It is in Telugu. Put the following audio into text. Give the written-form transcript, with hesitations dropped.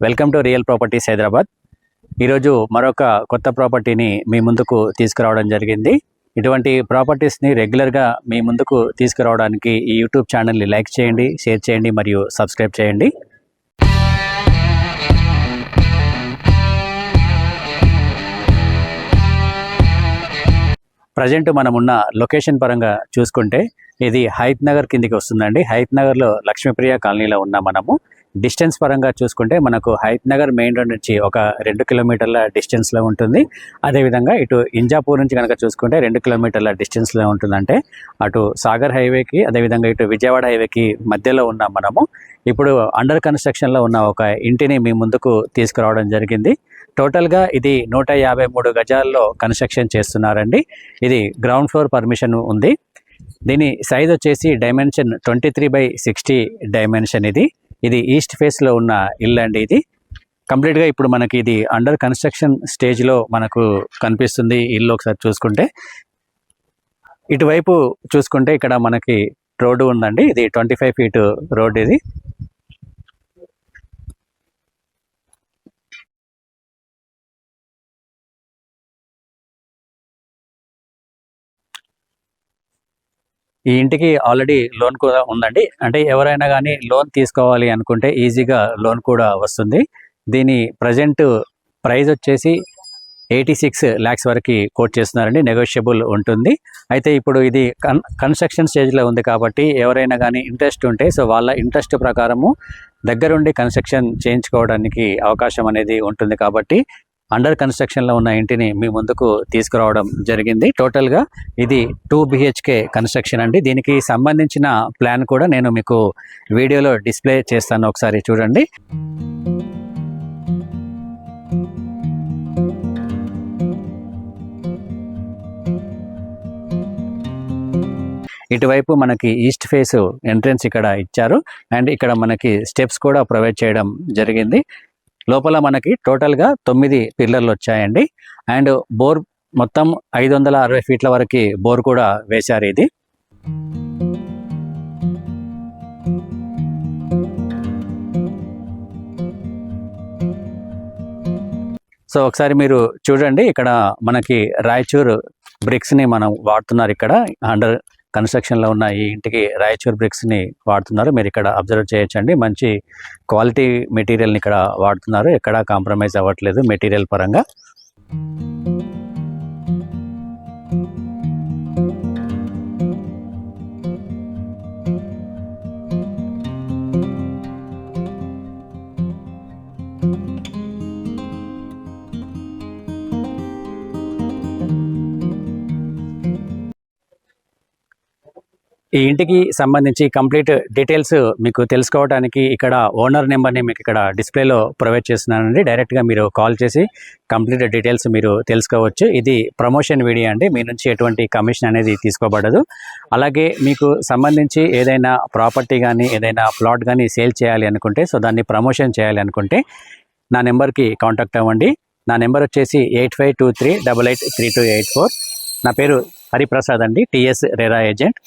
Welcome to real properties Hyderabad. ఈరోజు మరొక కొత్త ప్రాపర్టీని మీ ముందుకు తీసుకురావడం జరిగింది. ఇటువంటి ప్రాపర్టీస్ని రెగ్యులర్గా మీ ముందుకు తీసుకురావడానికి ఈ యూట్యూబ్ ఛానల్ని లైక్ చేయండి, షేర్ చేయండి మరియు సబ్స్క్రైబ్ చేయండి. ప్రజెంట్ మనమున్న లొకేషన్ పరంగా చూసుకుంటే ఇది హయత్ నగర్ కిందికి వస్తుందండి. హయత్ నగర్లో లక్ష్మీప్రియ కాలనీలో ఉన్న మనము. డిస్టెన్స్ పరంగా చూసుకుంటే మనకు హయత్ నగర్ మెయిన్ రోడ్ నుంచి ఒక 2 కిలోమీటర్ల డిస్టెన్స్లో ఉంటుంది. అదేవిధంగా ఇటు ఇంజాపూర్ నుంచి కనుక చూసుకుంటే 2 కిలోమీటర్ల డిస్టెన్స్లో ఉంటుందంటే అటు సాగర్ హైవేకి అదేవిధంగా ఇటు విజయవాడ హైవేకి మధ్యలో ఉన్న మనము ఇప్పుడు అండర్ కన్స్ట్రక్షన్లో ఉన్న ఒక ఇంటిని మీ ముందుకు తీసుకురావడం జరిగింది. టోటల్గా ఇది 153 గజాల్లో కన్స్ట్రక్షన్ చేస్తున్నారండి. ఇది గ్రౌండ్ ఫ్లోర్ పర్మిషన్ ఉంది. దీని సైజ్ వచ్చేసి డైమెన్షన్ 23/60 డైమెన్షన్. ఇది ఈస్ట్ ఫేస్లో ఉన్న ఇల్లు అండి. ఇది కంప్లీట్గా ఇప్పుడు మనకి ఇది అండర్ కన్స్ట్రక్షన్ స్టేజ్లో మనకు కనిపిస్తుంది ఇల్లు. ఒకసారి చూసుకుంటే ఇటువైపు చూసుకుంటే ఇక్కడ మనకి రోడ్డు ఉందండి. ఇది 25 ఫీట్ రోడ్. ఇది ఈ ఇంటికి ఆల్రెడీ లోన్ కూడా ఉందండి. అంటే ఎవరైనా కానీ లోన్ తీసుకోవాలి అనుకుంటే ఈజీగా లోన్ కూడా వస్తుంది. దీని ప్రజెంట్ ప్రైస్ వచ్చేసి 86 lakhs వరకు కోట్ చేస్తున్నారండి. నెగోషియబుల్ ఉంటుంది. అయితే ఇప్పుడు ఇది కన్స్ట్రక్షన్ స్టేజ్లో ఉంది కాబట్టి ఎవరైనా కానీ ఇంట్రెస్ట్ ఉంటే సో వాళ్ళ ఇంట్రెస్ట్ ప్రకారము దగ్గరుండి కన్స్ట్రక్షన్ చేయించుకోవడానికి అవకాశం అనేది ఉంటుంది. కాబట్టి అండర్ కన్స్ట్రక్షన్లో ఉన్న ఇంటిని మీ ముందుకు తీసుకురావడం జరిగింది. టోటల్గా ఇది 2 BHK కన్స్ట్రక్షన్ అండి. దీనికి సంబంధించిన ప్లాన్ కూడా నేను మీకు వీడియోలో డిస్ప్లే చేస్తాను, ఒకసారి చూడండి. ఇటువైపు మనకి ఈస్ట్ ఫేస్ ఎంట్రన్స్ ఇక్కడ ఇచ్చారు అండ్ ఇక్కడ మనకి స్టెప్స్ కూడా ప్రొవైడ్ చేయడం జరిగింది. లోపల మనకి టోటల్గా 9 పిల్లర్లు వచ్చాయండి. అండ్ బోర్ మొత్తం 560 ఫీట్ల వరకు బోర్ కూడా వేశారు. ఇది సో ఒకసారి మీరు చూడండి. ఇక్కడ మనకి రాయచూర్ బ్రిక్స్ని మనం వాడుతున్నారు. ఇక్కడ అండర్ కన్స్ట్రక్షన్లో ఉన్న ఈ ఇంటికి రాయచూర్ బ్రిక్స్ని వాడుతున్నారు. మీరు ఇక్కడ అబ్జర్వ్ చేయొచ్చండి. మంచి క్వాలిటీ మెటీరియల్ని ఇక్కడ వాడుతున్నారు. ఎక్కడా కాంప్రమైజ్ అవ్వట్లేదు మెటీరియల్ పరంగా. ఈ ఇంటికి సంబంధించి కంప్లీట్ డీటెయిల్స్ మీకు తెలుసుకోవడానికి ఇక్కడ ఓనర్ నెంబర్ని మీకు ఇక్కడ డిస్ప్లేలో ప్రొవైడ్ చేస్తున్నానండి. డైరెక్ట్గా మీరు కాల్ చేసి కంప్లీట్ డీటెయిల్స్ మీరు తెలుసుకోవచ్చు. ఇది ప్రమోషన్ వీడియో అండి. మీ నుంచి ఎటువంటి కమిషన్ అనేది తీసుకోబడదు. అలాగే మీకు సంబంధించి ఏదైనా ప్రాపర్టీ కానీ ఏదైనా ప్లాట్ కానీ సేల్ చేయాలి అనుకుంటే సో దాన్ని ప్రమోషన్ చేయాలి అనుకుంటే నా నెంబర్కి కాంటాక్ట్ అవ్వండి. నా నెంబర్ వచ్చేసి 8523883284. నా పేరు హరిప్రసాద్ అండి, TS RERA ఏజెంట్.